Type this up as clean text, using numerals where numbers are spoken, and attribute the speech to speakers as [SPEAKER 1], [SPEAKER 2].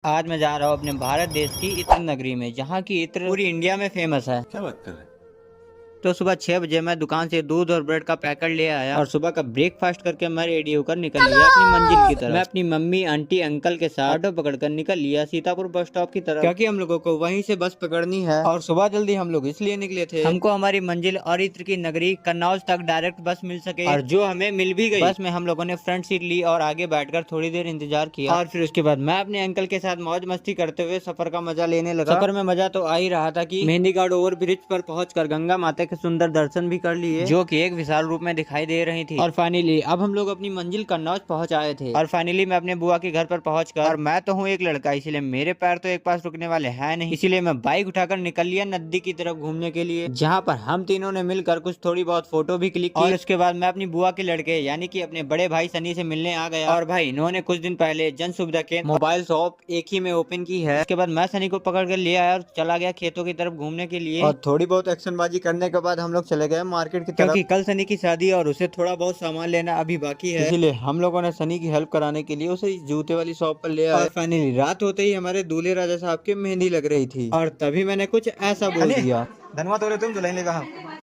[SPEAKER 1] आज मैं जा रहा हूँ अपने भारत देश की इत्र नगरी में, जहाँ की इत्र पूरी इंडिया में फेमस है।
[SPEAKER 2] क्या बात कर रहे हैं।
[SPEAKER 1] तो सुबह 6 बजे मैं दुकान से दूध और ब्रेड का पैकेट ले आया और सुबह का ब्रेकफास्ट करके मैं रेडी होकर निकल लिया अपनी मंजिल की तरफ। मैं अपनी मम्मी, आंटी, अंकल के साथ ऑटो पकड़कर निकल लिया सीतापुर बस स्टॉप की तरफ, क्योंकि हम लोगों को वहीं से बस पकड़नी है और सुबह जल्दी हम लोग इसलिए निकले थे हमको हमारी मंजिल और इत्र की नगरी कन्नौज तक डायरेक्ट बस मिल सके, और जो हमें मिल भी गई। बस में हम लोगों ने फ्रंट सीट ली और आगे बैठकर थोड़ी देर इंतजार किया और फिर उसके बाद मैं अपने अंकल के साथ मौज मस्ती करते हुए सफर का मजा लेने लगा। सफर में मजा तो आ ही रहा था कि मेहंदी घाट ओवर ब्रिज पर पहुंचकर गंगा माता के सुंदर दर्शन भी कर लिए, जो कि एक विशाल रूप में दिखाई दे रही थी। और फाइनली अब हम लोग अपनी मंजिल कन्नौज पहुंच आए थे। और फाइनली मैं अपने बुआ के घर पर पहुंचकर, और मैं तो हूँ एक लड़का, इसीलिए मेरे पैर तो एक पास रुकने वाले हैं नहीं, इसीलिए मैं बाइक उठाकर निकल लिया नदी की तरफ घूमने के लिए, जहाँ पर हम तीनों ने मिलकर कुछ थोड़ी बहुत फोटो भी क्लिक की। और उसके बाद मैं अपनी बुआ के लड़के यानी कि अपने बड़े भाई सनी से मिलने आ गया। और भाई इन्होंने कुछ दिन पहले जन सुविधा केंद्र मोबाइल शॉप एक ही में ओपन की है। उसके बाद मैं सनी को पकड़ कर ले आया और चला गया खेतों की तरफ घूमने के लिए। और थोड़ी बहुत एक्शनबाजी करने के बाद हम लोग चले गए मार्केट की तरफ, क्योंकि कल सनी की शादी और उसे थोड़ा बहुत सामान लेना अभी बाकी है, इसीलिए हम लोगों ने सनी की हेल्प कराने के लिए उसे जूते वाली शॉप पर ले आए। और फाइनली रात होते ही हमारे दूल्हे राजा साहब की मेहंदी लग रही थी और तभी मैंने कुछ ऐसा बोल दिया, धनवा तो तुम दुल्हन ले कहा।